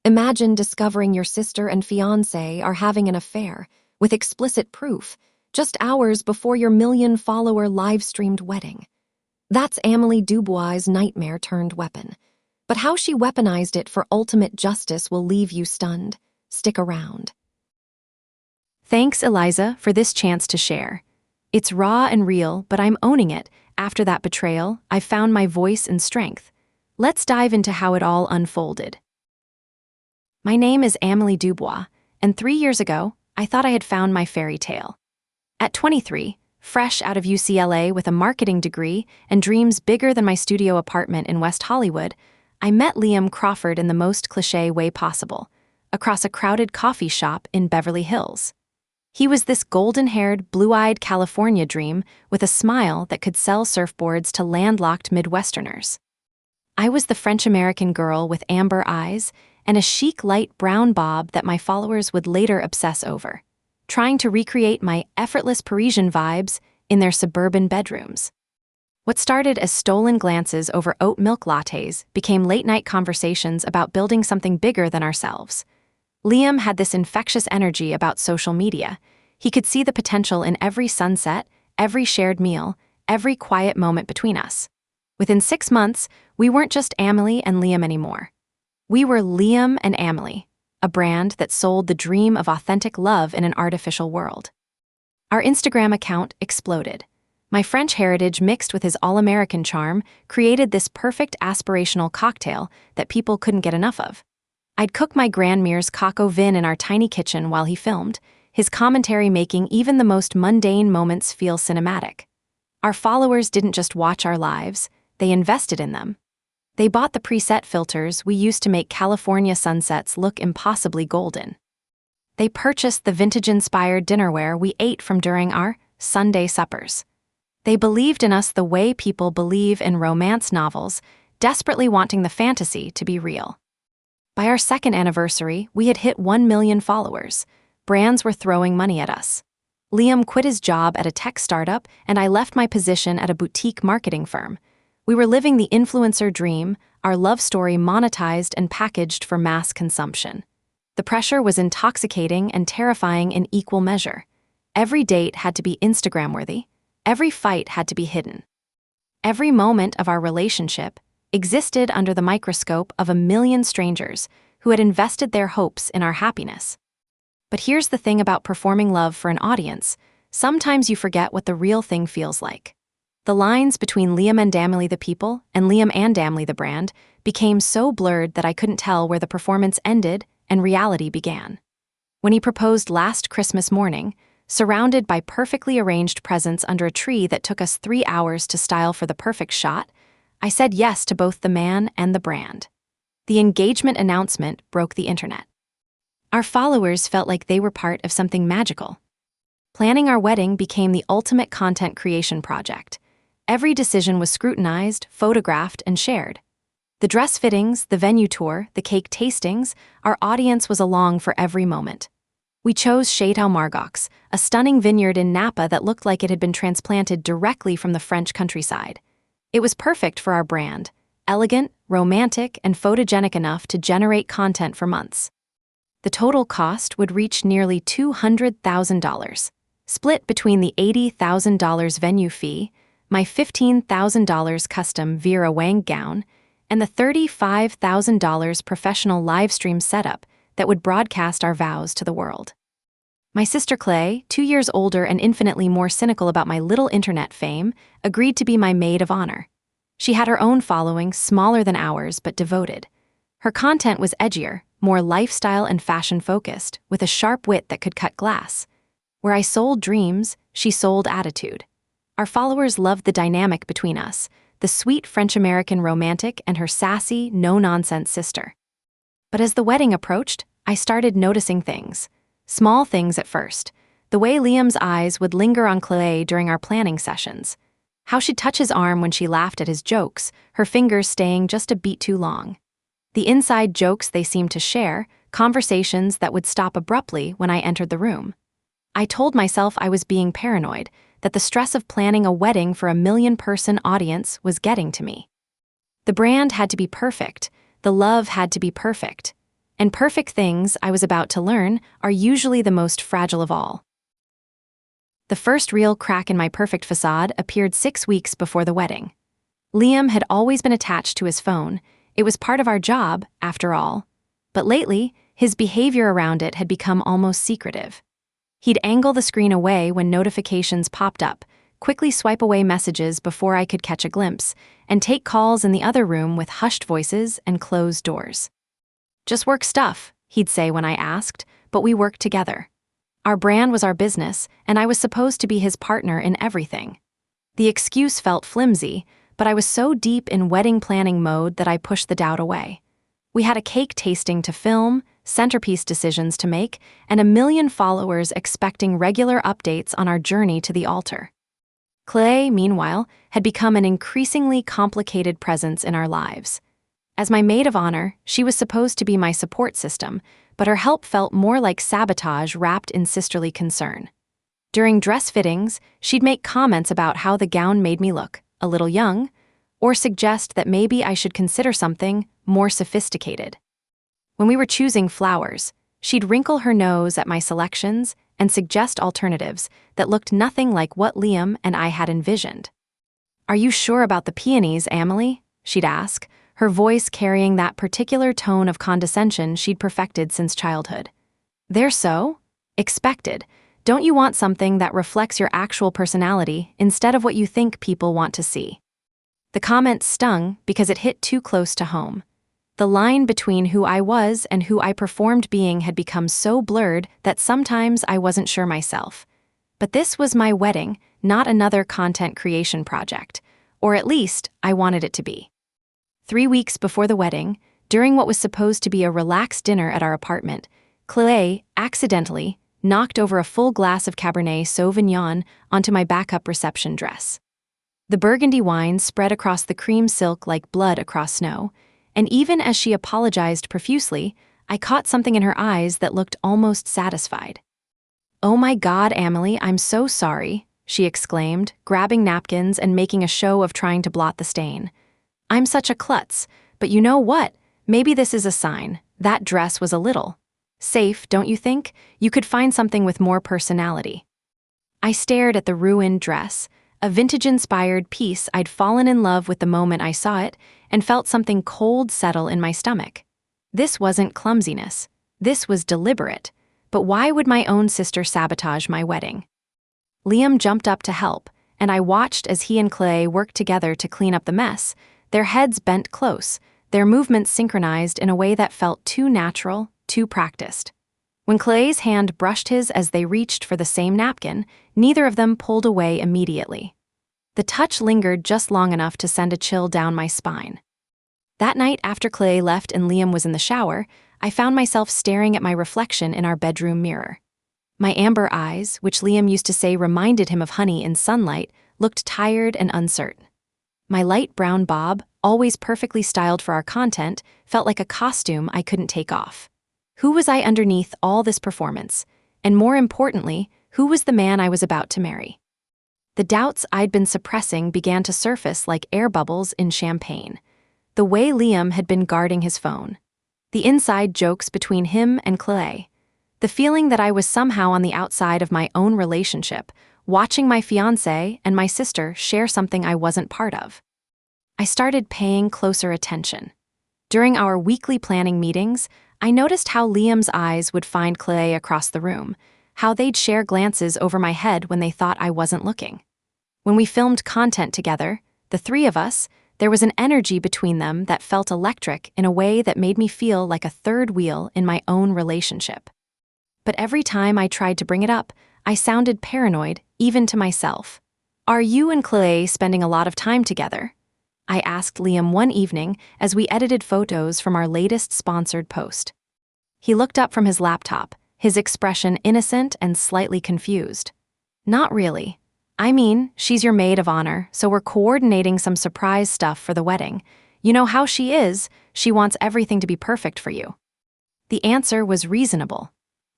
Imagine discovering your sister and fiancé are having an affair, with explicit proof, just hours before your million-follower live-streamed wedding. That's Amélie Dubois' nightmare turned weapon. But how she weaponized it for ultimate justice will leave you stunned. Stick around. Thanks, Eliza, for this chance to share. It's raw and real, but I'm owning it. After that betrayal, I found my voice and strength. Let's dive into how it all unfolded. My name is Amélie Dubois, and 3 years ago, I thought I had found my fairy tale. At 23, fresh out of UCLA with a marketing degree and dreams bigger than my studio apartment in West Hollywood, I met Liam Crawford in the most cliché way possible, across a crowded coffee shop in Beverly Hills. He was this golden-haired, blue-eyed California dream with a smile that could sell surfboards to landlocked Midwesterners. I was the French-American girl with amber eyes and a chic light brown bob that my followers would later obsess over, trying to recreate my effortless Parisian vibes in their suburban bedrooms. What started as stolen glances over oat milk lattes became late-night conversations about building something bigger than ourselves. Liam had this infectious energy about social media. He could see the potential in every sunset, every shared meal, every quiet moment between us. Within 6 months, we weren't just Amélie and Liam anymore. We were Liam and Amélie, a brand that sold the dream of authentic love in an artificial world. Our Instagram account exploded. My French heritage mixed with his all-American charm created this perfect aspirational cocktail that people couldn't get enough of. I'd cook my grandmere's coq au vin in our tiny kitchen while he filmed, his commentary making even the most mundane moments feel cinematic. Our followers didn't just watch our lives, they invested in them. They bought the preset filters we used to make California sunsets look impossibly golden. They purchased the vintage-inspired dinnerware we ate from during our Sunday suppers. They believed in us the way people believe in romance novels, desperately wanting the fantasy to be real. By our second anniversary, we had hit 1 million followers. Brands were throwing money at us. Liam quit his job at a tech startup, and I left my position at a boutique marketing firm. We were living the influencer dream, our love story monetized and packaged for mass consumption. The pressure was intoxicating and terrifying in equal measure. Every date had to be Instagram-worthy. Every fight had to be hidden. Every moment of our relationship existed under the microscope of a million strangers who had invested their hopes in our happiness. But here's the thing about performing love for an audience: sometimes you forget what the real thing feels like. The lines between Liam and Amélie the people and Liam and Amélie the brand became so blurred that I couldn't tell where the performance ended and reality began. When he proposed last Christmas morning, surrounded by perfectly arranged presents under a tree that took us 3 hours to style for the perfect shot, I said yes to both the man and the brand. The engagement announcement broke the internet. Our followers felt like they were part of something magical. Planning our wedding became the ultimate content creation project. Every decision was scrutinized, photographed, and shared. The dress fittings, the venue tour, the cake tastings, our audience was along for every moment. We chose Château Margaux, a stunning vineyard in Napa that looked like it had been transplanted directly from the French countryside. It was perfect for our brand, elegant, romantic, and photogenic enough to generate content for months. The total cost would reach nearly $200,000, split between the $80,000 venue fee, my $15,000 custom Vera Wang gown, and the $35,000 professional livestream setup that would broadcast our vows to the world. My sister Clay, 2 years older and infinitely more cynical about my little internet fame, agreed to be my maid-of-honor. She had her own following, smaller than ours, but devoted. Her content was edgier, more lifestyle and fashion-focused, with a sharp wit that could cut glass. Where I sold dreams, she sold attitude. Our followers loved the dynamic between us, the sweet French-American romantic and her sassy, no-nonsense sister. But as the wedding approached, I started noticing things. Small things at first. The way Liam's eyes would linger on Clay during our planning sessions. How she'd touch his arm when she laughed at his jokes, her fingers staying just a beat too long. The inside jokes they seemed to share, conversations that would stop abruptly when I entered the room. I told myself I was being paranoid, that the stress of planning a wedding for a million-person audience was getting to me. The brand had to be perfect, the love had to be perfect, and perfect things, I was about to learn, are usually the most fragile of all. The first real crack in my perfect facade appeared 6 weeks before the wedding. Liam had always been attached to his phone. It was part of our job, after all. But lately, his behavior around it had become almost secretive. He'd angle the screen away when notifications popped up, quickly swipe away messages before I could catch a glimpse, and take calls in the other room with hushed voices and closed doors. "Just work stuff," he'd say when I asked, but we worked together. Our brand was our business, and I was supposed to be his partner in everything. The excuse felt flimsy, but I was so deep in wedding planning mode that I pushed the doubt away. We had a cake tasting to film, centerpiece decisions to make, and a million followers expecting regular updates on our journey to the altar. Chloe, meanwhile, had become an increasingly complicated presence in our lives. As my maid of honor, she was supposed to be my support system, but her help felt more like sabotage wrapped in sisterly concern. During dress fittings, she'd make comments about how the gown made me look a little young, or suggest that maybe I should consider something more sophisticated. When we were choosing flowers, she'd wrinkle her nose at my selections and suggest alternatives that looked nothing like what Liam and I had envisioned. "Are you sure about the peonies, Amélie?" she'd ask, her voice carrying that particular tone of condescension she'd perfected since childhood. "They're so expected. Don't you want something that reflects your actual personality instead of what you think people want to see?" The comment stung because it hit too close to home. The line between who I was and who I performed being had become so blurred that sometimes I wasn't sure myself. But this was my wedding, not another content creation project. Or at least, I wanted it to be. 3 weeks before the wedding, during what was supposed to be a relaxed dinner at our apartment, Chloe accidentally knocked over a full glass of Cabernet Sauvignon onto my backup reception dress. The burgundy wine spread across the cream silk like blood across snow, and even as she apologized profusely, I caught something in her eyes that looked almost satisfied. "Oh my God, Amélie, I'm so sorry," she exclaimed, grabbing napkins and making a show of trying to blot the stain. "I'm such a klutz, but you know what? Maybe this is a sign. That dress was a little safe, don't you think? You could find something with more personality." I stared at the ruined dress, a vintage-inspired piece I'd fallen in love with the moment I saw it, and felt something cold settle in my stomach. This wasn't clumsiness. This was deliberate. But why would my own sister sabotage my wedding? Liam jumped up to help, and I watched as he and Chloe worked together to clean up the mess, their heads bent close, their movements synchronized in a way that felt too natural, too practiced. When Chloe's hand brushed his as they reached for the same napkin, neither of them pulled away immediately. The touch lingered just long enough to send a chill down my spine. That night after Chloe left and Liam was in the shower, I found myself staring at my reflection in our bedroom mirror. My amber eyes, which Liam used to say reminded him of honey in sunlight, looked tired and uncertain. My light brown bob, always perfectly styled for our content, felt like a costume I couldn't take off. Who was I underneath all this performance? And more importantly, who was the man I was about to marry? The doubts I'd been suppressing began to surface like air bubbles in champagne. The way Liam had been guarding his phone. The inside jokes between him and Chloe. The feeling that I was somehow on the outside of my own relationship, watching my fiancé and my sister share something I wasn't part of. I started paying closer attention. During our weekly planning meetings, I noticed how Liam's eyes would find Chloe across the room, how they'd share glances over my head when they thought I wasn't looking. When we filmed content together, the three of us, there was an energy between them that felt electric in a way that made me feel like a third wheel in my own relationship. But every time I tried to bring it up, I sounded paranoid, even to myself. "Are you and Chloe spending a lot of time together?" I asked Liam one evening as we edited photos from our latest sponsored post. He looked up from his laptop, his expression innocent and slightly confused. "Not really. I mean, she's your maid of honor, so we're coordinating some surprise stuff for the wedding. You know how she is, she wants everything to be perfect for you." The answer was reasonable,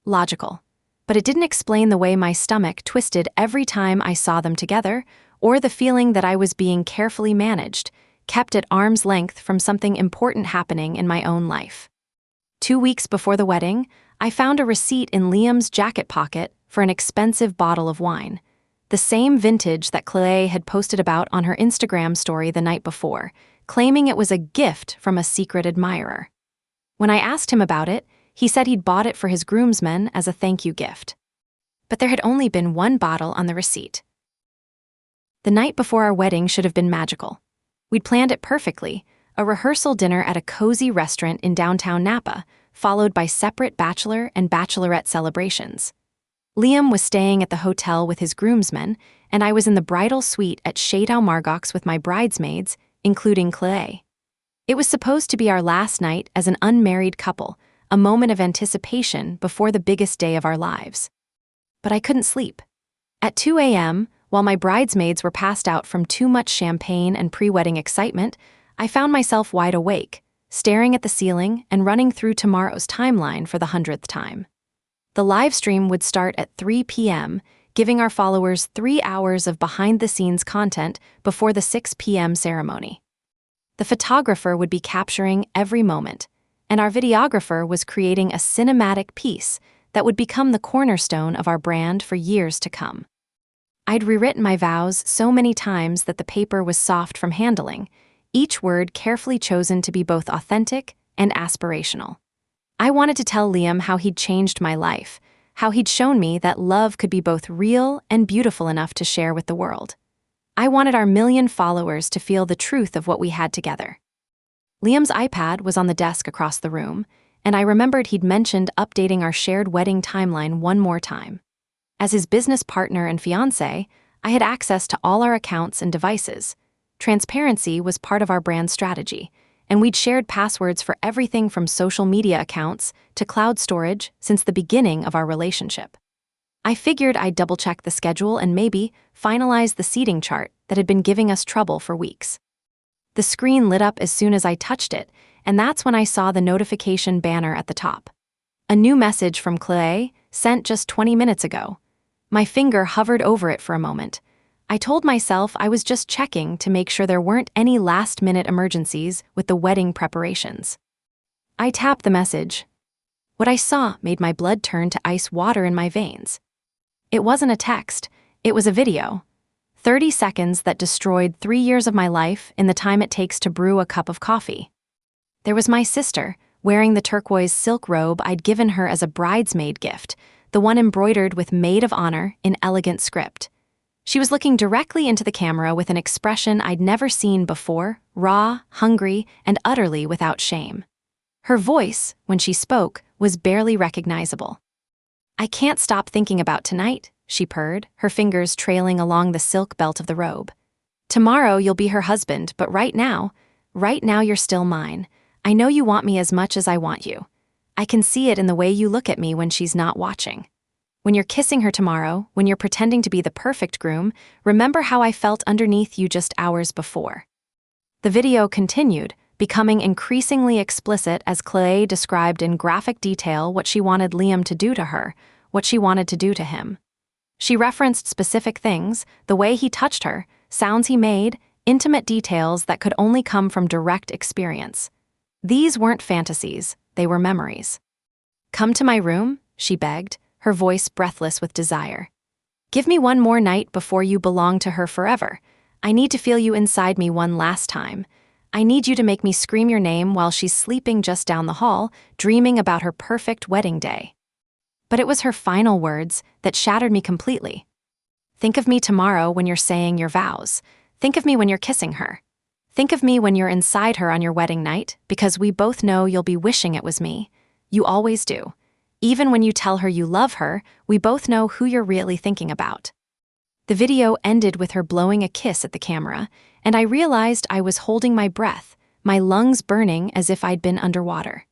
logical, but it didn't explain the way my stomach twisted every time I saw them together, or the feeling that I was being carefully managed, kept at arm's length from something important happening in my own life. 2 weeks before the wedding, I found a receipt in Liam's jacket pocket for an expensive bottle of wine. The same vintage that Chloe had posted about on her Instagram story the night before, claiming it was a gift from a secret admirer. When I asked him about it, he said he'd bought it for his groomsmen as a thank you gift. But there had only been one bottle on the receipt. The night before our wedding should have been magical. We'd planned it perfectly, a rehearsal dinner at a cozy restaurant in downtown Napa, followed by separate bachelor and bachelorette celebrations. Liam was staying at the hotel with his groomsmen, and I was in the bridal suite at Chateau Margaux with my bridesmaids, including Chloe. It was supposed to be our last night as an unmarried couple, a moment of anticipation before the biggest day of our lives. But I couldn't sleep. At 2 a.m., while my bridesmaids were passed out from too much champagne and pre-wedding excitement, I found myself wide awake, staring at the ceiling and running through tomorrow's timeline for the 100th time. The live stream would start at 3 p.m., giving our followers 3 hours of behind-the-scenes content before the 6 p.m. ceremony. The photographer would be capturing every moment, and our videographer was creating a cinematic piece that would become the cornerstone of our brand for years to come. I'd rewritten my vows so many times that the paper was soft from handling, each word carefully chosen to be both authentic and aspirational. I wanted to tell Liam how he'd changed my life, how he'd shown me that love could be both real and beautiful enough to share with the world. I wanted our million followers to feel the truth of what we had together. Liam's iPad was on the desk across the room, and I remembered he'd mentioned updating our shared wedding timeline one more time. As his business partner and fiancé, I had access to all our accounts and devices. Transparency was part of our brand strategy, and we'd shared passwords for everything from social media accounts to cloud storage since the beginning of our relationship. I figured I'd double-check the schedule and maybe finalize the seating chart that had been giving us trouble for weeks. The screen lit up as soon as I touched it, and that's when I saw the notification banner at the top. A new message from Chloe, sent just 20 minutes ago. My finger hovered over it for a moment. I told myself I was just checking to make sure there weren't any last-minute emergencies with the wedding preparations. I tapped the message. What I saw made my blood turn to ice water in my veins. It wasn't a text, it was a video. 30 seconds that destroyed 3 years of my life in the time it takes to brew a cup of coffee. There was my sister, wearing the turquoise silk robe I'd given her as a bridesmaid gift, the one embroidered with Maid-Of-Honor in elegant script. She was looking directly into the camera with an expression I'd never seen before, raw, hungry, and utterly without shame. Her voice, when she spoke, was barely recognizable. "I can't stop thinking about tonight," she purred, her fingers trailing along the silk belt of the robe. "Tomorrow you'll be her husband, but right now you're still mine. I know you want me as much as I want you. I can see it in the way you look at me when she's not watching. When you're kissing her tomorrow, when you're pretending to be the perfect groom, remember how I felt underneath you just hours before." The video continued, becoming increasingly explicit as Chloe described in graphic detail what she wanted Liam to do to her, what she wanted to do to him. She referenced specific things, the way he touched her, sounds he made, intimate details that could only come from direct experience. These weren't fantasies, they were memories. "Come to my room," she begged, her voice breathless with desire. "Give me one more night before you belong to her forever. I need to feel you inside me one last time. I need you to make me scream your name while she's sleeping just down the hall, dreaming about her perfect wedding day." But it was her final words that shattered me completely. "Think of me tomorrow when you're saying your vows. Think of me when you're kissing her. Think of me when you're inside her on your wedding night, because we both know you'll be wishing it was me. You always do. Even when you tell her you love her, we both know who you're really thinking about." The video ended with her blowing a kiss at the camera, and I realized I was holding my breath, my lungs burning as if I'd been underwater.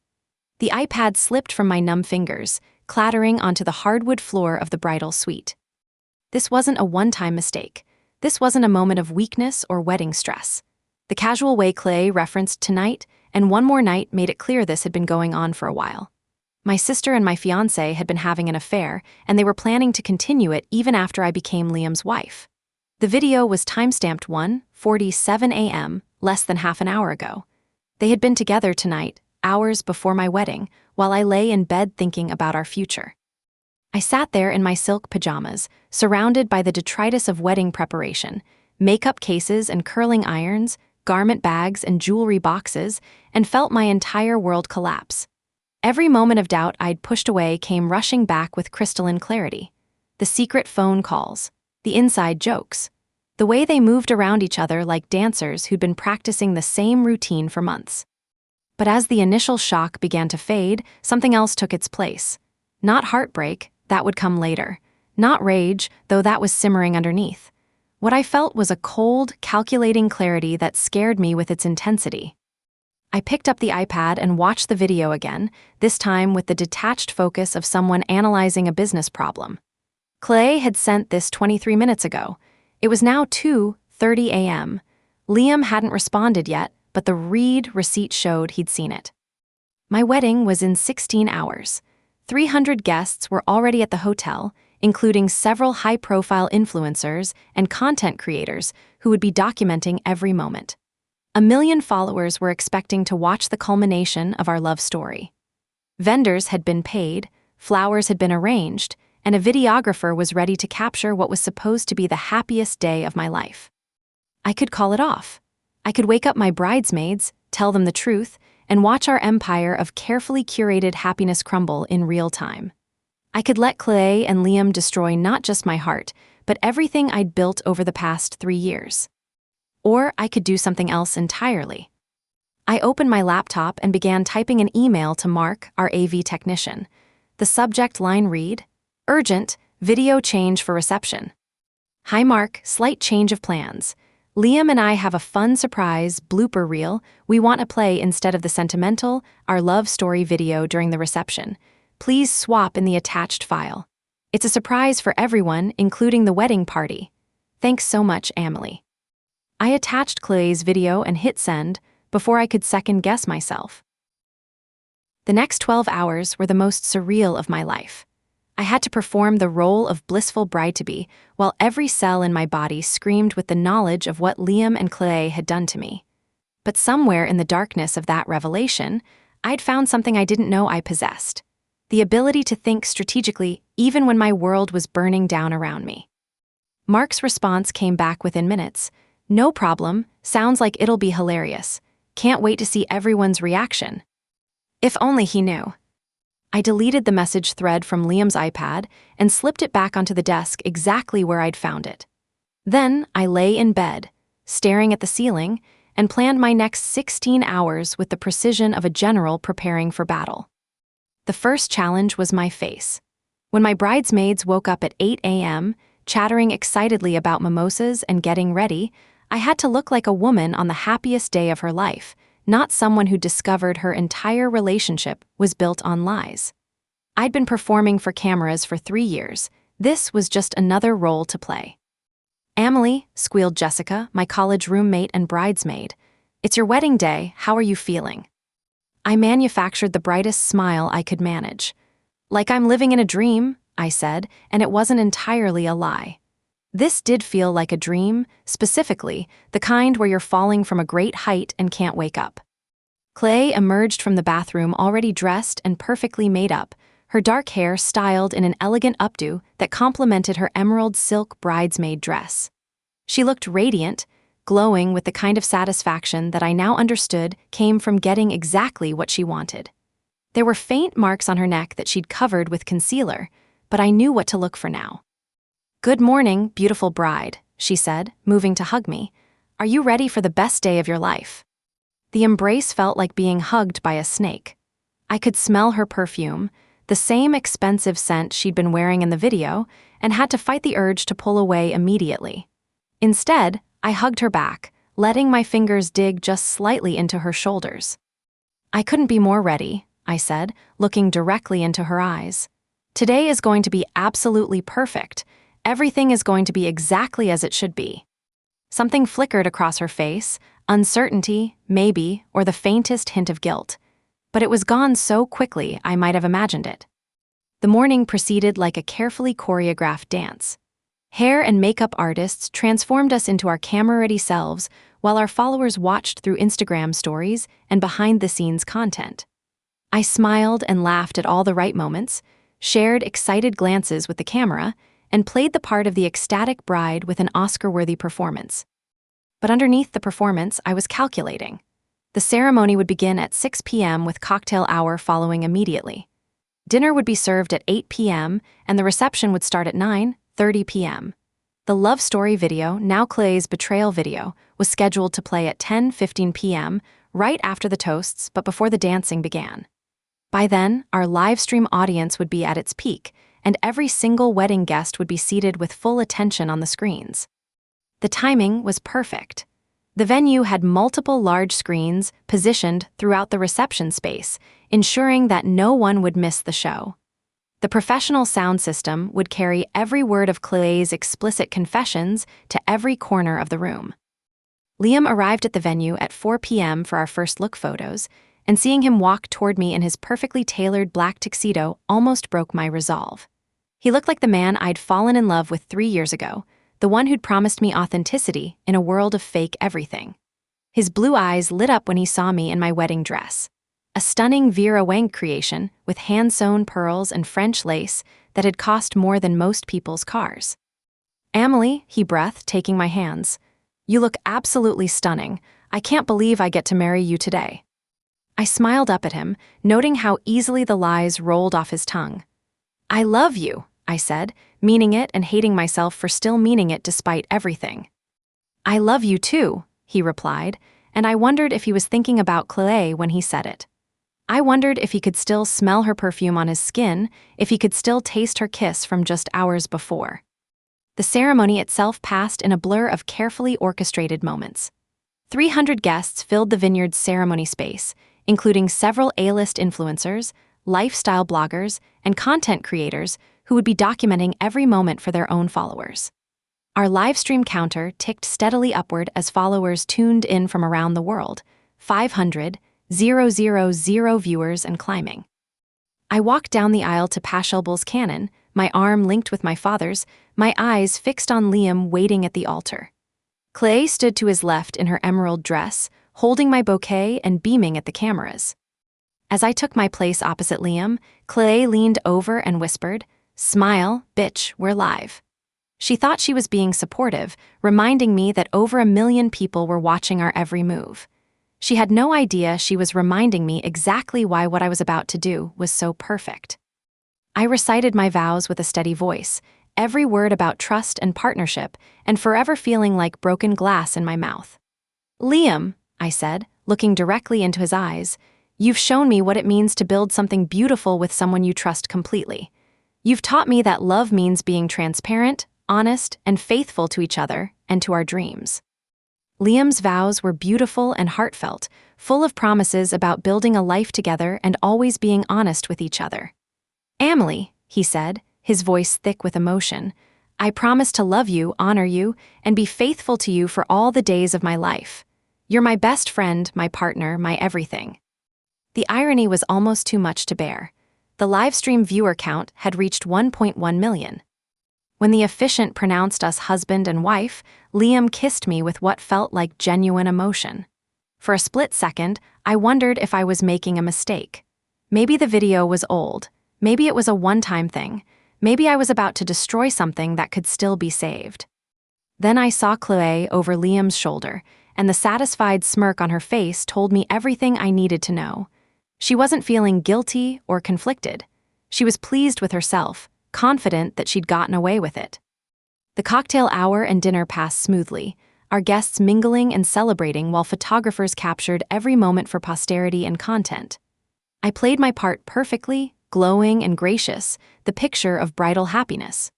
The iPad slipped from my numb fingers, clattering onto the hardwood floor of the bridal suite. This wasn't a one-time mistake. This wasn't a moment of weakness or wedding stress. The casual way Chloe referenced tonight and one more night made it clear this had been going on for a while. My sister and my fiancé had been having an affair, and they were planning to continue it even after I became Liam's wife. The video was timestamped 1:47 a.m., less than half an hour ago. They had been together tonight, hours before my wedding, while I lay in bed thinking about our future. I sat there in my silk pajamas, surrounded by the detritus of wedding preparation, makeup cases and curling irons, garment bags and jewelry boxes, and felt my entire world collapse. Every moment of doubt I'd pushed away came rushing back with crystalline clarity. The secret phone calls, the inside jokes, the way they moved around each other like dancers who'd been practicing the same routine for months. But as the initial shock began to fade, something else took its place. Not heartbreak, that would come later. Not rage, though that was simmering underneath. What I felt was a cold, calculating clarity that scared me with its intensity. I picked up the iPad and watched the video again, this time with the detached focus of someone analyzing a business problem. Clay had sent this 23 minutes ago. It was now 2:30 a.m. Liam hadn't responded yet, but the read receipt showed he'd seen it. My wedding was in 16 hours. 300 guests were already at the hotel, including several high-profile influencers and content creators who would be documenting every moment. 1 million followers were expecting to watch the culmination of our love story. Vendors had been paid, flowers had been arranged, and a videographer was ready to capture what was supposed to be the happiest day of my life. I could call it off. I could wake up my bridesmaids, tell them the truth, and watch our empire of carefully curated happiness crumble in real time. I could let Clay and Liam destroy not just my heart, but everything I'd built over the past 3 years. Or I could do something else entirely. I opened my laptop and began typing an email to Mark, our AV technician. The subject line read, "Urgent, video change for reception." "Hi Mark, slight change of plans. Liam and I have a fun surprise blooper reel we want to play instead of the sentimental, our love story video during the reception. Please swap in the attached file. It's a surprise for everyone, including the wedding party. Thanks so much, Amélie." I attached Clay's video and hit send before I could second-guess myself. The next 12 hours were the most surreal of my life. I had to perform the role of blissful bride-to-be while every cell in my body screamed with the knowledge of what Liam and Clay had done to me. But somewhere in the darkness of that revelation, I'd found something I didn't know I possessed. The ability to think strategically even when my world was burning down around me. Mark's response came back within minutes. "No problem, sounds like it'll be hilarious. Can't wait to see everyone's reaction." If only he knew. I deleted the message thread from Liam's iPad and slipped it back onto the desk exactly where I'd found it. Then I lay in bed, staring at the ceiling, and planned my next 16 hours with the precision of a general preparing for battle. The first challenge was my face. When my bridesmaids woke up at 8 a.m., chattering excitedly about mimosas and getting ready, I had to look like a woman on the happiest day of her life, not someone who discovered her entire relationship was built on lies. I'd been performing for cameras for 3 years. This was just another role to play. "Amélie," squealed Jessica, my college roommate and bridesmaid. "It's your wedding day, how are you feeling?" I manufactured the brightest smile I could manage. "Like I'm living in a dream," I said, and it wasn't entirely a lie. This did feel like a dream, specifically, the kind where you're falling from a great height and can't wake up. Clay emerged from the bathroom already dressed and perfectly made up, her dark hair styled in an elegant updo that complemented her emerald silk bridesmaid dress. She looked radiant, glowing with the kind of satisfaction that I now understood came from getting exactly what she wanted. There were faint marks on her neck that she'd covered with concealer, but I knew what to look for now. "Good morning, beautiful bride," she said, moving to hug me. "Are you ready for the best day of your life?" The embrace felt like being hugged by a snake. I could smell her perfume, the same expensive scent she'd been wearing in the video, and had to fight the urge to pull away immediately. Instead, I hugged her back, letting my fingers dig just slightly into her shoulders. "I couldn't be more ready," I said, looking directly into her eyes. "Today is going to be absolutely perfect. Everything is going to be exactly as it should be." Something flickered across her face, uncertainty, maybe, or the faintest hint of guilt. But it was gone so quickly I might have imagined it. The morning proceeded like a carefully choreographed dance. Hair and makeup artists transformed us into our camera-ready selves while our followers watched through Instagram stories and behind-the-scenes content. I smiled and laughed at all the right moments, shared excited glances with the camera, and played the part of the ecstatic bride with an Oscar-worthy performance. But underneath the performance, I was calculating. The ceremony would begin at 6 p.m. with cocktail hour following immediately. Dinner would be served at 8 p.m., and the reception would start at 9:30 p.m. The love story video, now Clay's betrayal video, was scheduled to play at 10:15 p.m., right after the toasts but before the dancing began. By then, our live stream audience would be at its peak, and every single wedding guest would be seated with full attention on the screens. The timing was perfect. The venue had multiple large screens positioned throughout the reception space, ensuring that no one would miss the show. The professional sound system would carry every word of Clay's explicit confessions to every corner of the room. Liam arrived at the venue at 4 p.m. for our first look photos, and seeing him walk toward me in his perfectly tailored black tuxedo almost broke my resolve. He looked like the man I'd fallen in love with 3 years ago, the one who'd promised me authenticity in a world of fake everything. His blue eyes lit up when he saw me in my wedding dress, a stunning Vera Wang creation with hand-sewn pearls and French lace that had cost more than most people's cars. "Amélie," he breathed, taking my hands. "You look absolutely stunning. I can't believe I get to marry you today." I smiled up at him, noting how easily the lies rolled off his tongue. "I love you," I said, meaning it and hating myself for still meaning it despite everything. "I love you too," he replied, and I wondered if he was thinking about Chloe when he said it. I wondered if he could still smell her perfume on his skin, if he could still taste her kiss from just hours before. The ceremony itself passed in a blur of carefully orchestrated moments. 300 guests filled the vineyard's ceremony space, including several A-list influencers, lifestyle bloggers, and content creators who would be documenting every moment for their own followers. Our live stream counter ticked steadily upward as followers tuned in from around the world, 500,000 viewers and climbing. I walked down the aisle to Pachelbel's cannon, my arm linked with my father's, my eyes fixed on Liam waiting at the altar. Chloe stood to his left in her emerald dress, holding my bouquet and beaming at the cameras. As I took my place opposite Liam, Chloe leaned over and whispered, "Smile, bitch, we're live." She thought she was being supportive, reminding me that over 1 million people were watching our every move. She had no idea she was reminding me exactly why what I was about to do was so perfect. I recited my vows with a steady voice, every word about trust and partnership, and forever feeling like broken glass in my mouth. "Liam," I said, looking directly into his eyes, "you've shown me what it means to build something beautiful with someone you trust completely. You've taught me that love means being transparent, honest, and faithful to each other and to our dreams." Liam's vows were beautiful and heartfelt, full of promises about building a life together and always being honest with each other. "Amélie," he said, his voice thick with emotion, "I promise to love you, honor you, and be faithful to you for all the days of my life. You're my best friend, my partner, my everything." The irony was almost too much to bear. The livestream viewer count had reached 1.1 million. When the officiant pronounced us husband and wife, Liam kissed me with what felt like genuine emotion. For a split second, I wondered if I was making a mistake. Maybe the video was old. Maybe it was a one-time thing. Maybe I was about to destroy something that could still be saved. Then I saw Chloe over Liam's shoulder, and the satisfied smirk on her face told me everything I needed to know. She wasn't feeling guilty or conflicted. She was pleased with herself, confident that she'd gotten away with it. The cocktail hour and dinner passed smoothly, our guests mingling and celebrating while photographers captured every moment for posterity and content. I played my part perfectly, glowing and gracious, the picture of bridal happiness.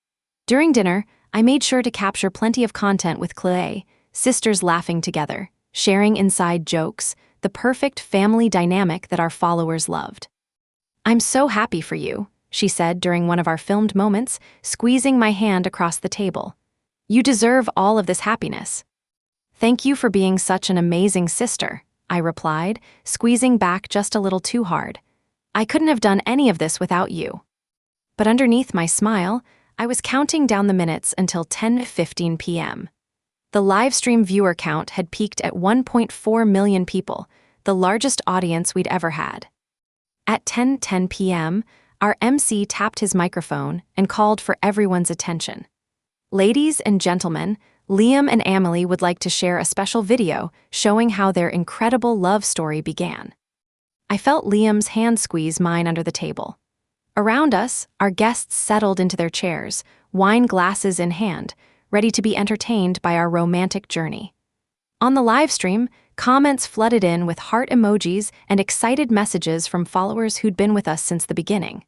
During dinner, I made sure to capture plenty of content with Chloe, sisters laughing together, sharing inside jokes, the perfect family dynamic that our followers loved. "I'm so happy for you," she said during one of our filmed moments, squeezing my hand across the table. "You deserve all of this happiness." "Thank you for being such an amazing sister," I replied, squeezing back just a little too hard. "I couldn't have done any of this without you." But underneath my smile, I was counting down the minutes until 10:15 p.m. The livestream viewer count had peaked at 1.4 million people, the largest audience we'd ever had. At 10:10 p.m., our MC tapped his microphone and called for everyone's attention. Ladies and gentlemen, Liam and Amélie would like to share a special video showing how their incredible love story began. I felt Liam's hand squeeze mine under the table. Around us, our guests settled into their chairs, wine glasses in hand, ready to be entertained by our romantic journey. On the live stream, comments flooded in with heart emojis and excited messages from followers who'd been with us since the beginning.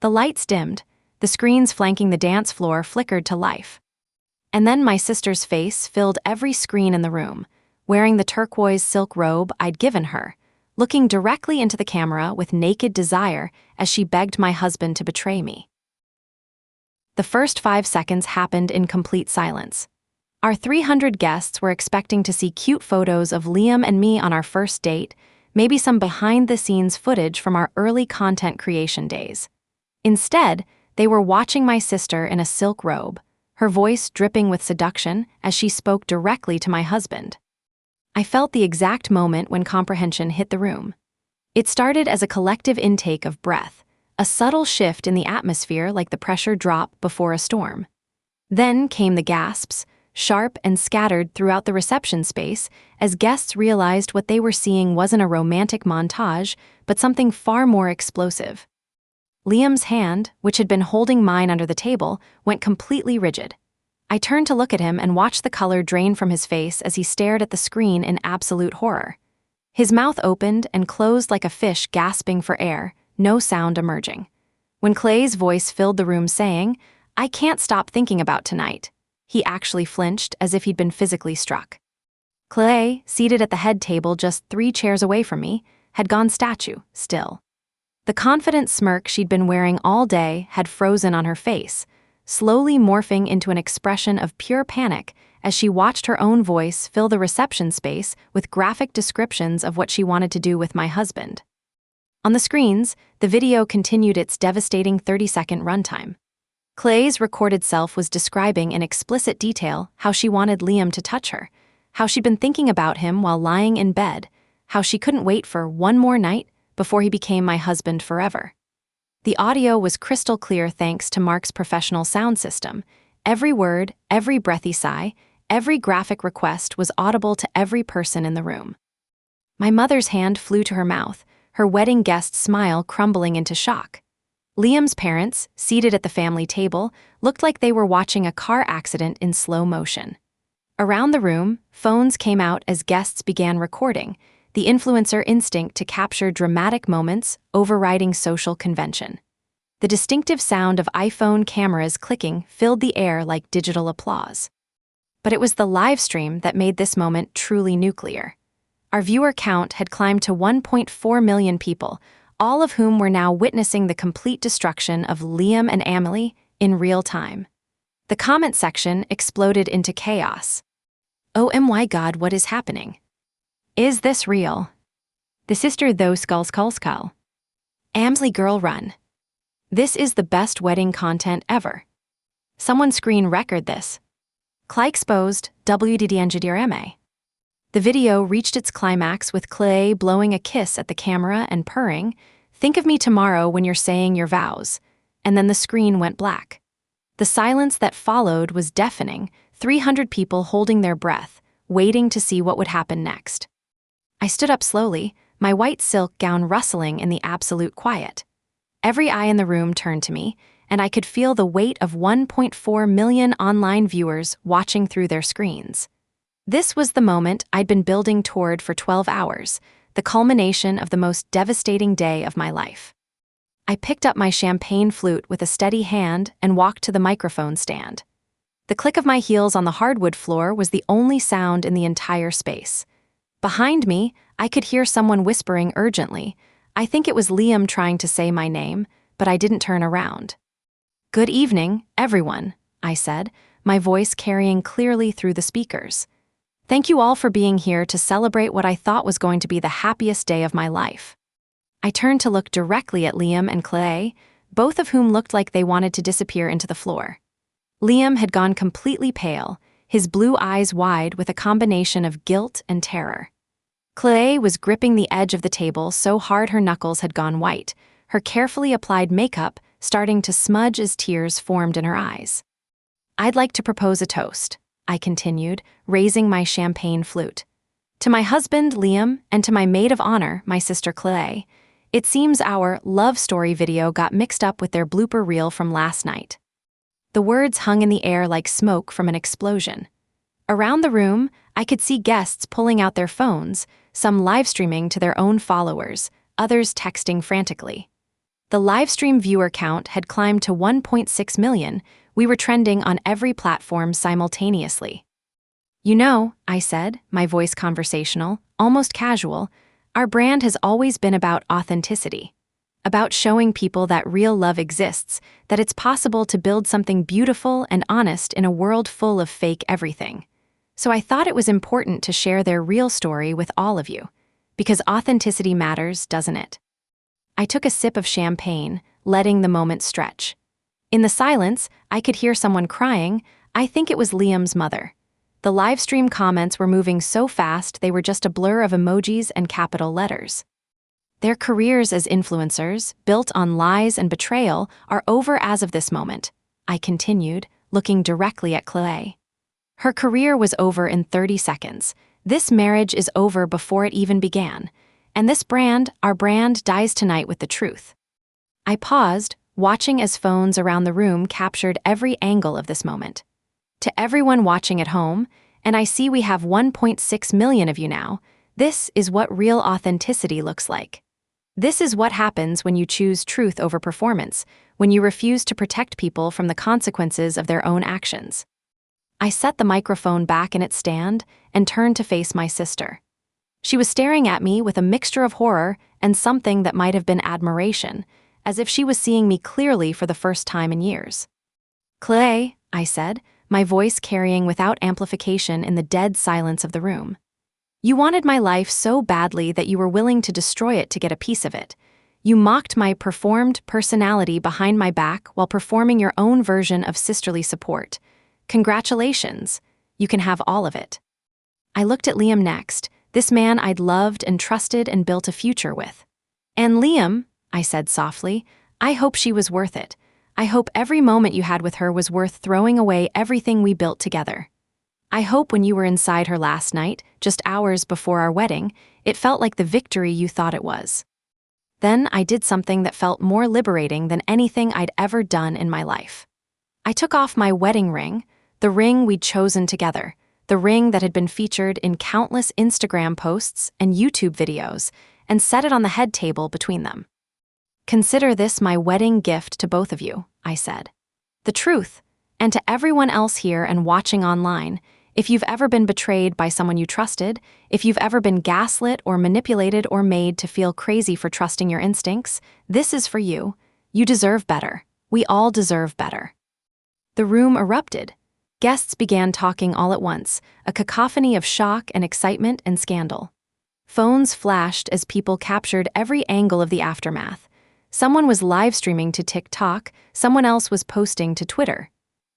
The lights dimmed, the screens flanking the dance floor flickered to life. And then my sister's face filled every screen in the room, wearing the turquoise silk robe I'd given her, looking directly into the camera with naked desire as she begged my husband to betray me. The first 5 seconds happened in complete silence. Our 300 guests were expecting to see cute photos of Liam and me on our first date, maybe some behind-the-scenes footage from our early content creation days. Instead, they were watching my sister in a silk robe, her voice dripping with seduction as she spoke directly to my husband. I felt the exact moment when comprehension hit the room. It started as a collective intake of breath, a subtle shift in the atmosphere like the pressure drop before a storm. Then came the gasps, sharp and scattered throughout the reception space, as guests realized what they were seeing wasn't a romantic montage, but something far more explosive. Liam's hand, which had been holding mine under the table, went completely rigid. I turned to look at him and watched the color drain from his face as he stared at the screen in absolute horror. His mouth opened and closed like a fish gasping for air, no sound emerging. When Clay's voice filled the room saying, "I can't stop thinking about tonight," he actually flinched as if he'd been physically struck. Clay, seated at the head table just 3 chairs away from me, had gone statue, still. The confident smirk she'd been wearing all day had frozen on her face, slowly morphing into an expression of pure panic as she watched her own voice fill the reception space with graphic descriptions of what she wanted to do with my husband. On the screens, the video continued its devastating 30-second runtime. Clay's recorded self was describing in explicit detail how she wanted Liam to touch her, how she'd been thinking about him while lying in bed, how she couldn't wait for one more night before he became my husband forever. The audio was crystal clear thanks to Mark's professional sound system. Every word, every breathy sigh, every graphic request was audible to every person in the room. My mother's hand flew to her mouth, her wedding guest's smile crumbling into shock. Liam's parents, seated at the family table, looked like they were watching a car accident in slow motion. Around the room, phones came out as guests began recording, the influencer instinct to capture dramatic moments overriding social convention. The distinctive sound of iPhone cameras clicking filled the air like digital applause. But it was the live stream that made this moment truly nuclear. Our viewer count had climbed to 1.4 million people, all of whom were now witnessing the complete destruction of Liam and Amélie in real time. The comment section exploded into chaos. "Oh my god, what is happening? Is this real? The sister though skull. Amélie girl run. This is the best wedding content ever. Someone screen record this. Clay exposed, WDDNGDRMA." The video reached its climax with Clay blowing a kiss at the camera and purring, "Think of me tomorrow when you're saying your vows," and then the screen went black. The silence that followed was deafening, 300 people holding their breath, waiting to see what would happen next. I stood up slowly, my white silk gown rustling in the absolute quiet. Every eye in the room turned to me, and I could feel the weight of 1.4 million online viewers watching through their screens. This was the moment I'd been building toward for 12 hours, the culmination of the most devastating day of my life. I picked up my champagne flute with a steady hand and walked to the microphone stand. The click of my heels on the hardwood floor was the only sound in the entire space. Behind me, I could hear someone whispering urgently. I think it was Liam trying to say my name, but I didn't turn around. "Good evening, everyone," I said, my voice carrying clearly through the speakers. "Thank you all for being here to celebrate what I thought was going to be the happiest day of my life." I turned to look directly at Liam and Clay, both of whom looked like they wanted to disappear into the floor. Liam had gone completely pale, his blue eyes wide with a combination of guilt and terror. Chloe was gripping the edge of the table so hard her knuckles had gone white, her carefully applied makeup starting to smudge as tears formed in her eyes. "I'd like to propose a toast," I continued, raising my champagne flute. "To my husband, Liam, and to my maid-of-honor, my sister Chloe. It seems our love story video got mixed up with their blooper reel from last night." The words hung in the air like smoke from an explosion. Around the room, I could see guests pulling out their phones, some live-streaming to their own followers, others texting frantically. The livestream viewer count had climbed to 1.6 million. We were trending on every platform simultaneously. "You know," I said, my voice conversational, almost casual, "our brand has always been about authenticity. About showing people that real love exists, that it's possible to build something beautiful and honest in a world full of fake everything. So I thought it was important to share their real story with all of you. Because authenticity matters, doesn't it?" I took a sip of champagne, letting the moment stretch. In the silence, I could hear someone crying. I think it was Liam's mother. The livestream comments were moving so fast they were just a blur of emojis and capital letters. Their careers as influencers, built on lies and betrayal, are over as of this moment, I continued, looking directly at Chloe. Her career was over in 30 seconds. This marriage is over before it even began. And this brand, our brand, dies tonight with the truth. I paused, watching as phones around the room captured every angle of this moment. To everyone watching at home, and I see we have 1.6 million of you now, this is what real authenticity looks like. This is what happens when you choose truth over performance, when you refuse to protect people from the consequences of their own actions. I set the microphone back in its stand and turned to face my sister. She was staring at me with a mixture of horror and something that might have been admiration, as if she was seeing me clearly for the first time in years. "Chloe," I said, my voice carrying without amplification in the dead silence of the room. "You wanted my life so badly that you were willing to destroy it to get a piece of it. You mocked my performed personality behind my back while performing your own version of sisterly support. Congratulations, you can have all of it." I looked at Liam next, this man I'd loved and trusted and built a future with. "And Liam," I said softly, "I hope she was worth it. I hope every moment you had with her was worth throwing away everything we built together. I hope when you were inside her last night, just hours before our wedding, it felt like the victory you thought it was." Then I did something that felt more liberating than anything I'd ever done in my life. I took off my wedding ring, the ring we'd chosen together, the ring that had been featured in countless Instagram posts and YouTube videos, and set it on the head table between them. "Consider this my wedding gift to both of you," I said. "The truth, and to everyone else here and watching online, if you've ever been betrayed by someone you trusted, if you've ever been gaslit or manipulated or made to feel crazy for trusting your instincts, this is for you. You deserve better. We all deserve better." The room erupted. Guests began talking all at once, a cacophony of shock and excitement and scandal. Phones flashed as people captured every angle of the aftermath. Someone was live streaming to TikTok, someone else was posting to Twitter.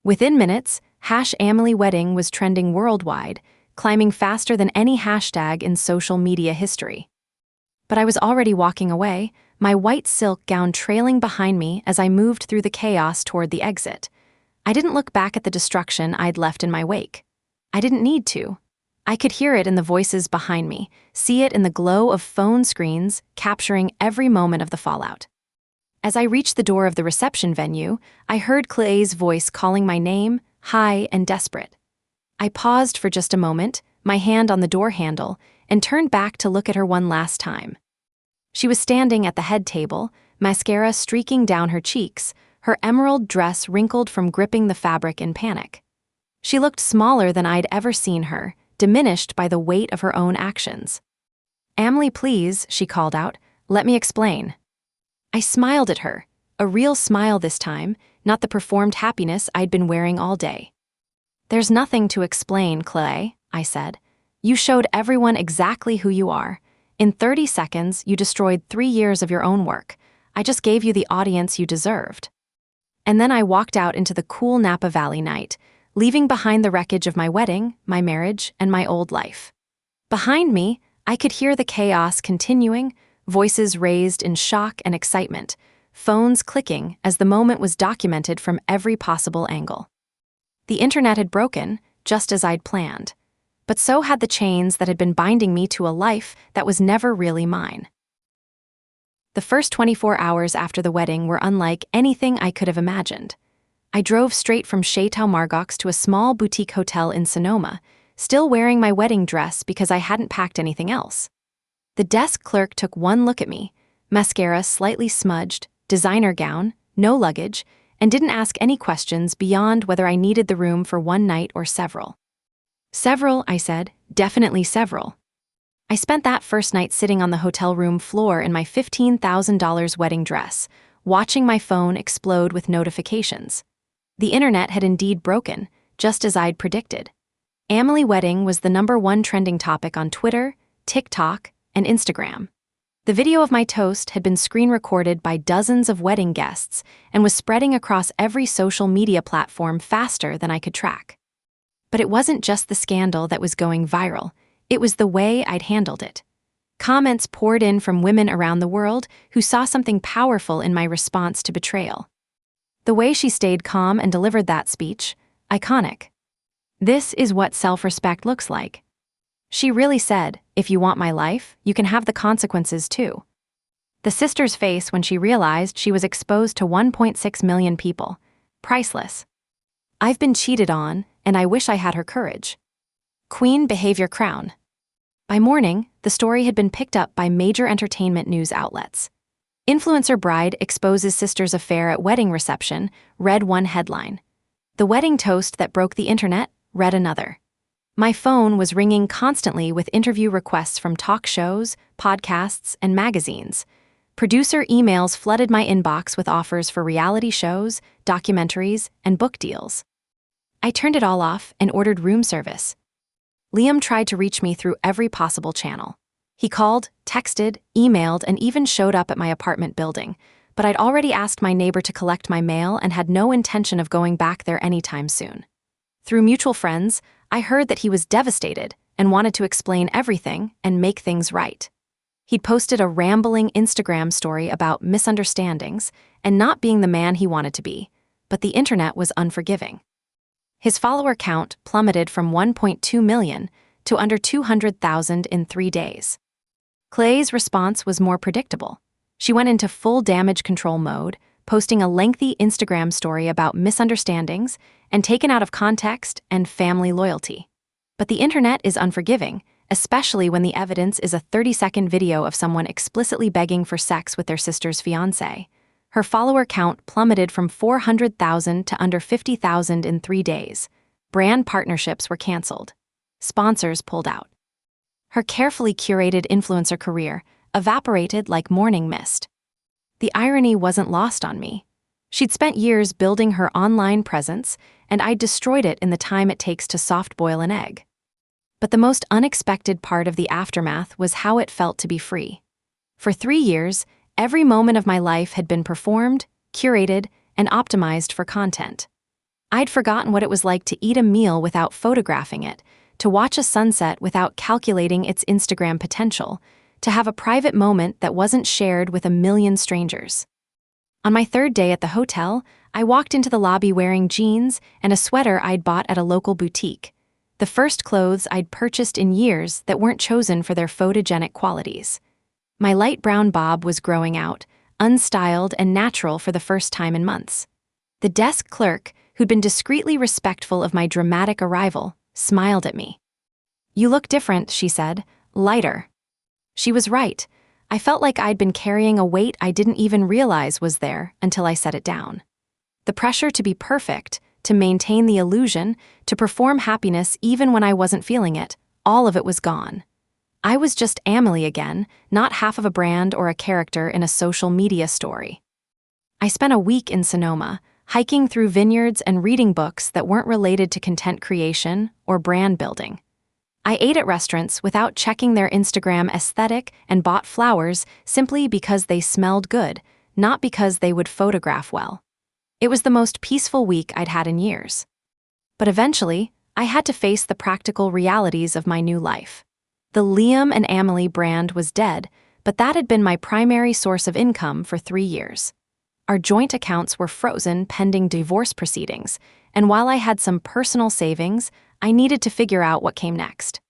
Within minutes, #Amélie Wedding was trending worldwide, climbing faster than any hashtag in social media history. But I was already walking away, my white silk gown trailing behind me as I moved through the chaos toward the exit. I didn't look back at the destruction I'd left in my wake. I didn't need to. I could hear it in the voices behind me, see it in the glow of phone screens, capturing every moment of the fallout. As I reached the door of the reception venue, I heard Chloe's voice calling my name, high and desperate. I paused for just a moment, my hand on the door handle, and turned back to look at her one last time. She was standing at the head table, mascara streaking down her cheeks, her emerald dress wrinkled from gripping the fabric in panic. She looked smaller than I'd ever seen her, diminished by the weight of her own actions. "Amélie, please," she called out, "let me explain." I smiled at her, a real smile this time, not the performed happiness I'd been wearing all day. "There's nothing to explain, Chloe," I said. "You showed everyone exactly who you are. In 30 seconds, you destroyed 3 years of your own work. I just gave you the audience you deserved." And then I walked out into the cool Napa Valley night, leaving behind the wreckage of my wedding, my marriage, and my old life. Behind me, I could hear the chaos continuing, voices raised in shock and excitement, phones clicking as the moment was documented from every possible angle. The internet had broken, just as I'd planned. But so had the chains that had been binding me to a life that was never really mine. The first 24 hours after the wedding were unlike anything I could have imagined. I drove straight from Chateau Margaux to a small boutique hotel in Sonoma, still wearing my wedding dress because I hadn't packed anything else. The desk clerk took one look at me, mascara slightly smudged, designer gown, no luggage, and didn't ask any questions beyond whether I needed the room for one night or several. Several, I said, definitely several. I spent that first night sitting on the hotel room floor in my $15,000 wedding dress, watching my phone explode with notifications. The internet had indeed broken, just as I'd predicted. Amélie wedding was the #1 trending topic on Twitter, TikTok, and Instagram. The video of my toast had been screen recorded by dozens of wedding guests and was spreading across every social media platform faster than I could track. But it wasn't just the scandal that was going viral, it was the way I'd handled it. Comments poured in from women around the world who saw something powerful in my response to betrayal. The way she stayed calm and delivered that speech, iconic. This is what self-respect looks like. She really said, if you want my life, you can have the consequences too. The sister's face when she realized she was exposed to 1.6 million people. Priceless. I've been cheated on, and I wish I had her courage. Queen behavior crown. By morning, the story had been picked up by major entertainment news outlets. Influencer bride exposes sister's affair at wedding reception, read one headline. The wedding toast that broke the internet, read another. My phone was ringing constantly with interview requests from talk shows, podcasts, and magazines. Producer emails flooded my inbox with offers for reality shows, documentaries, and book deals. I turned it all off and ordered room service. Liam tried to reach me through every possible channel. He called, texted, emailed, and even showed up at my apartment building, but I'd already asked my neighbor to collect my mail and had no intention of going back there anytime soon. Through mutual friends, I heard that he was devastated and wanted to explain everything and make things right. He'd posted a rambling Instagram story about misunderstandings and not being the man he wanted to be, but the internet was unforgiving. His follower count plummeted from 1.2 million to under 200,000 in 3 days. Clay's response was more predictable. She went into full damage control mode, posting a lengthy Instagram story about misunderstandings and taken out of context and family loyalty. But the internet is unforgiving, especially when the evidence is a 30-second video of someone explicitly begging for sex with their sister's fiancé. Her follower count plummeted from 400,000 to under 50,000 in 3 days. Brand partnerships were canceled. Sponsors pulled out. Her carefully curated influencer career evaporated like morning mist. The irony wasn't lost on me. She'd spent years building her online presence, and I'd destroyed it in the time it takes to soft-boil an egg. But the most unexpected part of the aftermath was how it felt to be free. For 3 years, every moment of my life had been performed, curated, and optimized for content. I'd forgotten what it was like to eat a meal without photographing it, to watch a sunset without calculating its Instagram potential, to have a private moment that wasn't shared with a million strangers. On my 3rd day at the hotel, I walked into the lobby wearing jeans and a sweater I'd bought at a local boutique, the first clothes I'd purchased in years that weren't chosen for their photogenic qualities. My light brown bob was growing out, unstyled and natural for the first time in months. The desk clerk, who'd been discreetly respectful of my dramatic arrival, smiled at me. "You look different," she said, "lighter." She was right. I felt like I'd been carrying a weight I didn't even realize was there until I set it down. The pressure to be perfect, to maintain the illusion, to perform happiness even when I wasn't feeling it, all of it was gone. I was just Amélie again, not half of a brand or a character in a social media story. I spent a week in Sonoma, hiking through vineyards and reading books that weren't related to content creation or brand building. I ate at restaurants without checking their Instagram aesthetic and bought flowers simply because they smelled good, not because they would photograph well. It was the most peaceful week I'd had in years. But eventually, I had to face the practical realities of my new life. The Liam and Amélie brand was dead, but that had been my primary source of income for 3 years. Our joint accounts were frozen pending divorce proceedings, and while I had some personal savings, I needed to figure out what came next.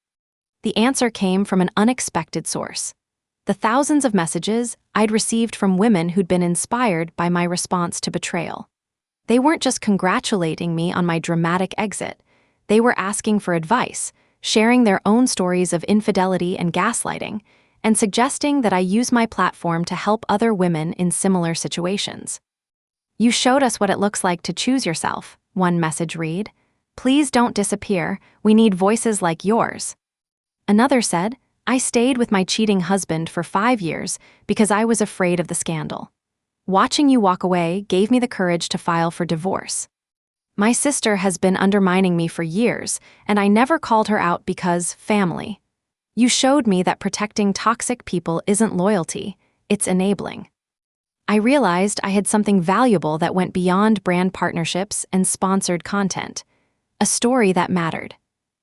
The answer came from an unexpected source. The thousands of messages I'd received from women who'd been inspired by my response to betrayal. They weren't just congratulating me on my dramatic exit. They were asking for advice, sharing their own stories of infidelity and gaslighting, and suggesting that I use my platform to help other women in similar situations. "You showed us what it looks like to choose yourself," one message read. "Please don't disappear. We need voices like yours." Another said, "I stayed with my cheating husband for 5 years because I was afraid of the scandal. Watching you walk away gave me the courage to file for divorce. My sister has been undermining me for years, and I never called her out because family. You showed me that protecting toxic people isn't loyalty, it's enabling." I realized I had something valuable that went beyond brand partnerships and sponsored content. A story that mattered.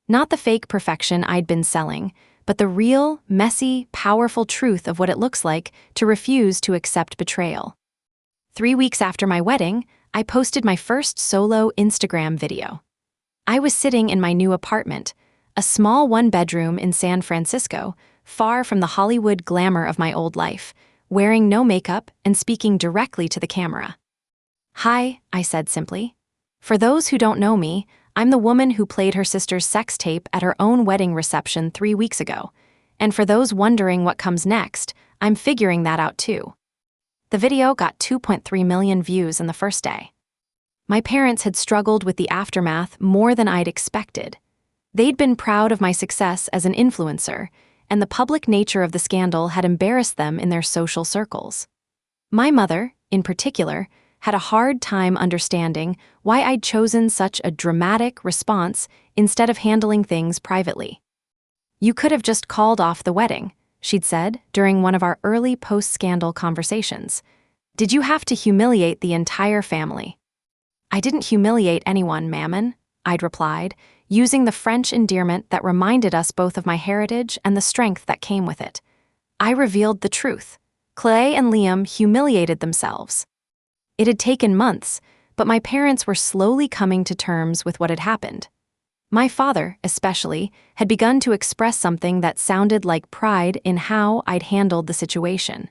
Not the fake perfection I'd been selling, but the real, messy, powerful truth of what it looks like to refuse to accept betrayal. 3 weeks after my wedding, I posted my first solo Instagram video. I was sitting in my new apartment, a small one-bedroom in San Francisco, far from the Hollywood glamour of my old life, wearing no makeup and speaking directly to the camera. "Hi," I said simply. "For those who don't know me, I'm the woman who played her sister's sex tape at her own wedding reception 3 weeks ago. And for those wondering what comes next, I'm figuring that out too." The video got 2.3 million views in the first day. My parents had struggled with the aftermath more than I'd expected. They'd been proud of my success as an influencer, and the public nature of the scandal had embarrassed them in their social circles. My mother, in particular, had a hard time understanding why I'd chosen such a dramatic response instead of handling things privately. "You could have just called off the wedding," she'd said during one of our early post-scandal conversations. "Did you have to humiliate the entire family?" "I didn't humiliate anyone, Mammon," I'd replied, using the French endearment that reminded us both of my heritage and the strength that came with it. I revealed the truth. Clay and Liam humiliated themselves. It had taken months, but my parents were slowly coming to terms with what had happened. My father, especially, had begun to express something that sounded like pride in how I'd handled the situation.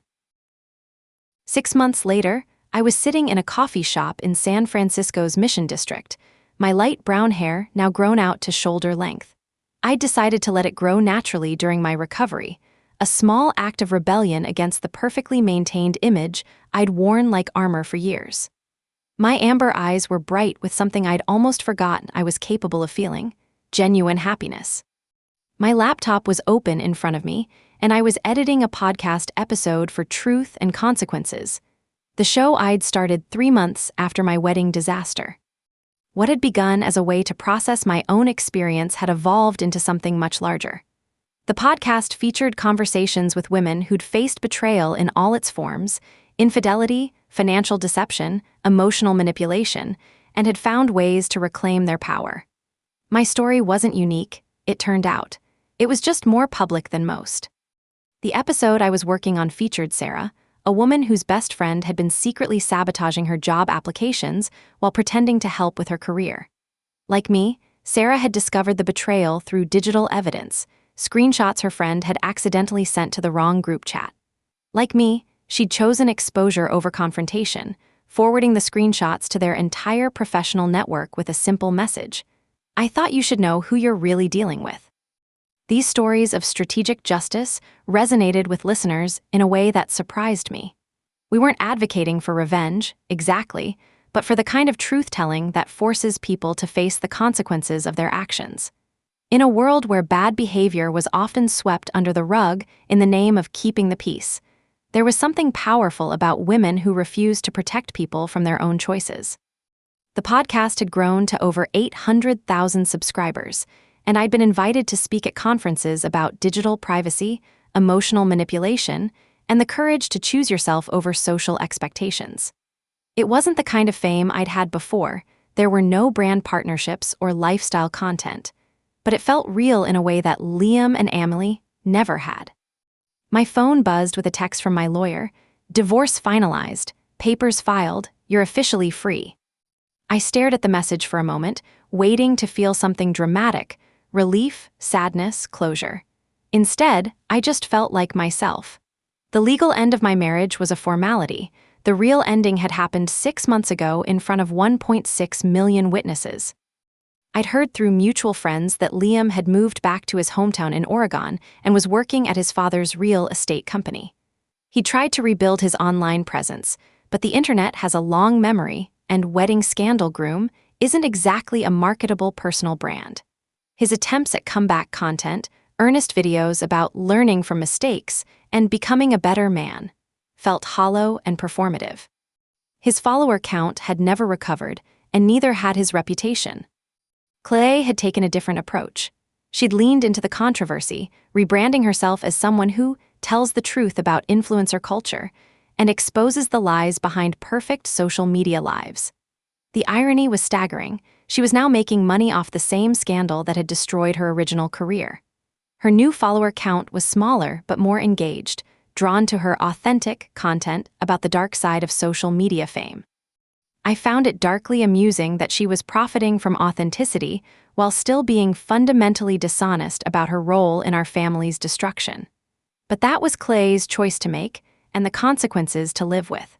6 months later, I was sitting in a coffee shop in San Francisco's Mission District, my light brown hair now grown out to shoulder length. I'd decided to let it grow naturally during my recovery, a small act of rebellion against the perfectly maintained image I'd worn like armor for years. My amber eyes were bright with something I'd almost forgotten I was capable of feeling: genuine happiness. My laptop was open in front of me, and I was editing a podcast episode for Truth and Consequences, the show I'd started 3 months after my wedding disaster. What had begun as a way to process my own experience had evolved into something much larger. The podcast featured conversations with women who'd faced betrayal in all its forms: infidelity, financial deception, emotional manipulation, and had found ways to reclaim their power. My story wasn't unique, it turned out. It was just more public than most. The episode I was working on featured Sarah, a woman whose best friend had been secretly sabotaging her job applications while pretending to help with her career. Like me, Sarah had discovered the betrayal through digital evidence, screenshots her friend had accidentally sent to the wrong group chat. Like me, she'd chosen exposure over confrontation, forwarding the screenshots to their entire professional network with a simple message: "I thought you should know who you're really dealing with." These stories of strategic justice resonated with listeners in a way that surprised me. We weren't advocating for revenge, exactly, but for the kind of truth-telling that forces people to face the consequences of their actions. In a world where bad behavior was often swept under the rug in the name of keeping the peace, there was something powerful about women who refused to protect people from their own choices. The podcast had grown to over 800,000 subscribers, and I'd been invited to speak at conferences about digital privacy, emotional manipulation, and the courage to choose yourself over social expectations. It wasn't the kind of fame I'd had before. There were no brand partnerships or lifestyle content, but it felt real in a way that Liam and Amélie Never had. My phone buzzed with a text from my lawyer. Divorce finalized. Papers filed. You're officially free. I stared at the message for a moment, waiting to feel something dramatic: relief, sadness, closure. Instead, I just felt like myself. The legal end of my marriage was a formality. The real ending had happened 6 months ago in front of 1.6 million witnesses. I'd heard through mutual friends that Liam had moved back to his hometown in Oregon and was working at his father's real estate company. He tried to rebuild his online presence, but the internet has a long memory, and wedding scandal Groom isn't exactly a marketable personal brand. His attempts at comeback content, earnest videos about learning from mistakes and becoming a better man, felt hollow and performative. His follower count had never recovered, and neither had his reputation. Clay had taken a different approach. She'd leaned into the controversy, rebranding herself as someone who tells the truth about influencer culture and exposes the lies behind perfect social media lives. The irony was staggering. She was now making money off the same scandal that had destroyed her original career. Her new follower count was smaller but more engaged, drawn to her authentic content about the dark side of social media fame. I found it darkly amusing that she was profiting from authenticity while still being fundamentally dishonest about her role in our family's destruction. But that was Clay's choice to make, and the consequences to live with.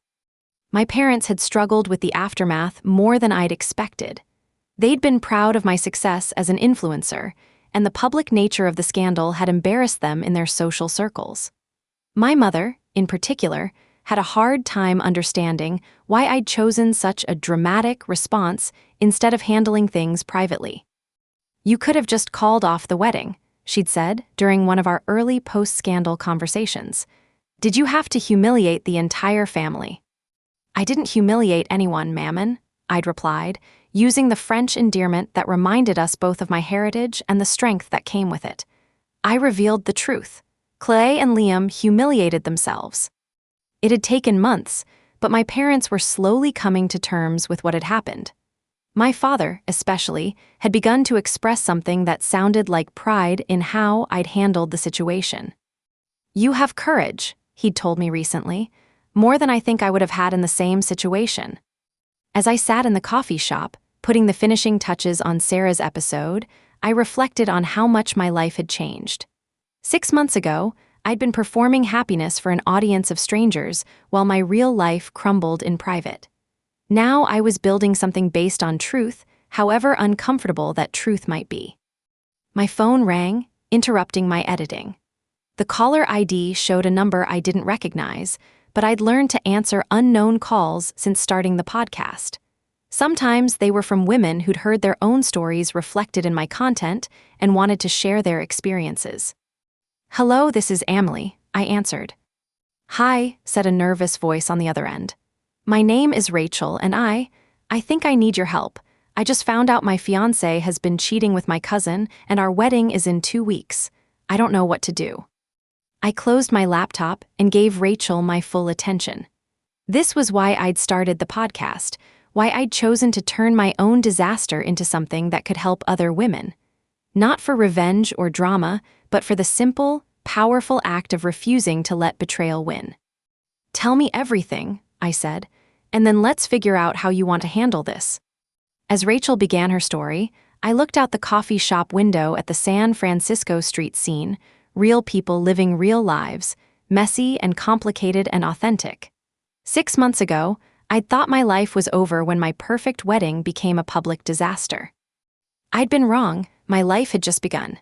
My parents had struggled with the aftermath more than I'd expected. They'd been proud of my success as an influencer, and the public nature of the scandal had embarrassed them in their social circles. My mother, in particular, had a hard time understanding why I'd chosen such a dramatic response instead of handling things privately. "You could have just called off the wedding," she'd said during one of our early post-scandal conversations. "Did you have to humiliate the entire family?" "I didn't humiliate anyone, Mammon," I'd replied, using the French endearment that reminded us both of my heritage and the strength that came with it. I revealed the truth. Clay and Liam humiliated themselves. It had taken months, but my parents were slowly coming to terms with what had happened. My father, especially, had begun to express something that sounded like pride in how I'd handled the situation. "You have courage," he'd told me recently, "more than I think I would have had in the same situation." As I sat in the coffee shop, putting the finishing touches on Sarah's episode, I reflected on how much my life had changed. 6 months ago, I'd been performing happiness for an audience of strangers while my real life crumbled in private. Now I was building something based on truth, however uncomfortable that truth might be. My phone rang, interrupting my editing. The caller ID showed a number I didn't recognize, but I'd learned to answer unknown calls since starting the podcast. Sometimes they were from women who'd heard their own stories reflected in my content and wanted to share their experiences. "Hello, this is Amélie," I answered. "Hi," said a nervous voice on the other end. "My name is Rachel, and I think I need your help. I just found out my fiancé has been cheating with my cousin, and our wedding is in 2 weeks. I don't know what to do." I closed my laptop and gave Rachel my full attention. This was why I'd started the podcast, why I'd chosen to turn my own disaster into something that could help other women. Not for revenge or drama, but for the simple, powerful act of refusing to let betrayal win. "Tell me everything," I said, "and then let's figure out how you want to handle this." As Rachel began her story, I looked out the coffee shop window at the San Francisco street scene, real people living real lives, messy and complicated and authentic. 6 months ago, I'd thought my life was over when my perfect wedding became a public disaster. I'd been wrong, my life had just begun.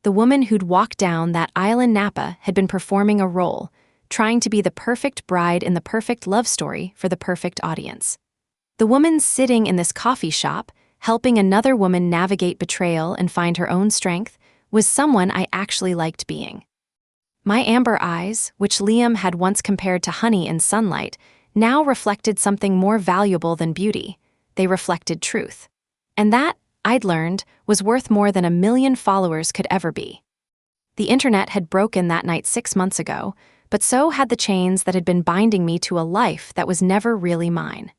The woman who'd walked down that aisle in Napa had been performing a role, trying to be the perfect bride in the perfect love story for the perfect audience. The woman sitting in this coffee shop, helping another woman navigate betrayal and find her own strength, was someone I actually liked being. My amber eyes, which Liam had once compared to honey in sunlight, now reflected something more valuable than beauty. They reflected truth. And that, I'd learned, was worth more than 1 million followers could ever be. The internet had broken that night 6 months ago, but so had the chains that had been binding me to a life that was never really mine.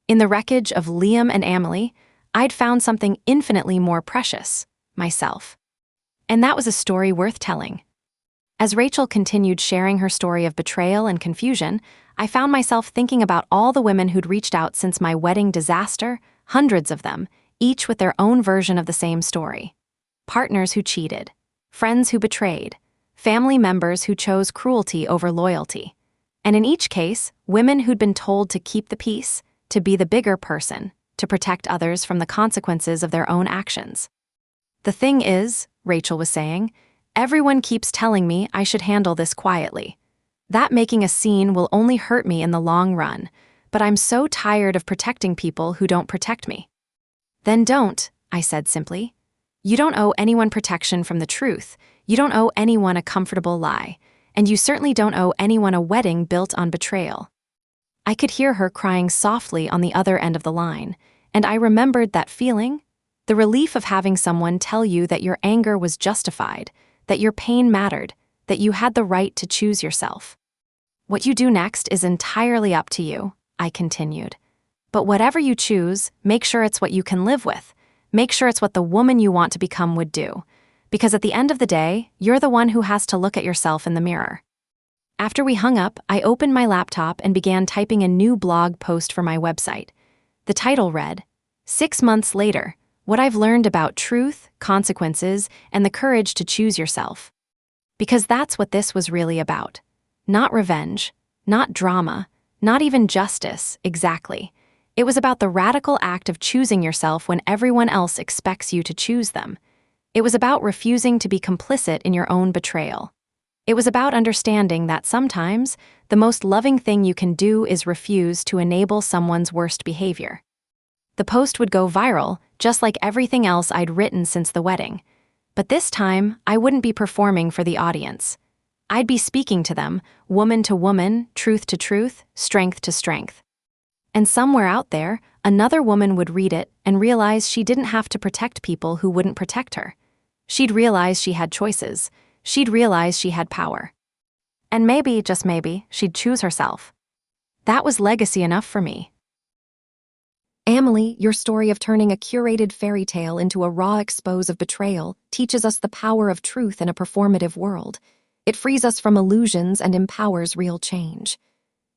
In the wreckage of Liam and Amélie, I'd found something infinitely more precious: myself. And that was a story worth telling. As Rachel continued sharing her story of betrayal and confusion, I found myself thinking about all the women who'd reached out since my wedding disaster, hundreds of them, each with their own version of the same story. Partners who cheated, friends who betrayed, family members who chose cruelty over loyalty. And in each case, women who'd been told to keep the peace, to be the bigger person, to protect others from the consequences of their own actions. The thing is, Rachel was saying, everyone keeps telling me I should handle this quietly. That making a scene will only hurt me in the long run, but I'm so tired of protecting people who don't protect me. Then don't, I said simply. You don't owe anyone protection from the truth, you don't owe anyone a comfortable lie, and you certainly don't owe anyone a wedding built on betrayal. I could hear her crying softly on the other end of the line, and I remembered that feeling, the relief of having someone tell you that your anger was justified, that your pain mattered, that you had the right to choose yourself. What you do next is entirely up to you, I continued. But whatever you choose, make sure it's what you can live with. Make sure it's what the woman you want to become would do. Because at the end of the day, you're the one who has to look at yourself in the mirror. After we hung up, I opened my laptop and began typing a new blog post for my website. The title read, 6 months later, what I've learned about truth, consequences, and the courage to choose yourself. Because that's what this was really about. Not revenge, not drama, not even justice, exactly. It was about the radical act of choosing yourself when everyone else expects you to choose them. It was about refusing to be complicit in your own betrayal. It was about understanding that sometimes the most loving thing you can do is refuse to enable someone's worst behavior. The post would go viral, just like everything else I'd written since the wedding. But this time, I wouldn't be performing for the audience. I'd be speaking to them, woman to woman, truth to truth, strength to strength. And somewhere out there, another woman would read it and realize she didn't have to protect people who wouldn't protect her. She'd realize she had choices. She'd realize she had power. And maybe, just maybe, she'd choose herself. That was legacy enough for me. Amélie, your story of turning a curated fairy tale into a raw expose of betrayal teaches us the power of truth in a performative world. It frees us from illusions and empowers real change.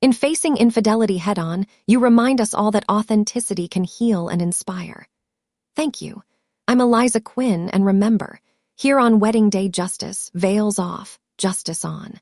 In facing infidelity head-on, you remind us all that authenticity can heal and inspire. Thank you. I'm Eliza Quinn, and remember, here on Wedding Day Justice, veils off, justice on.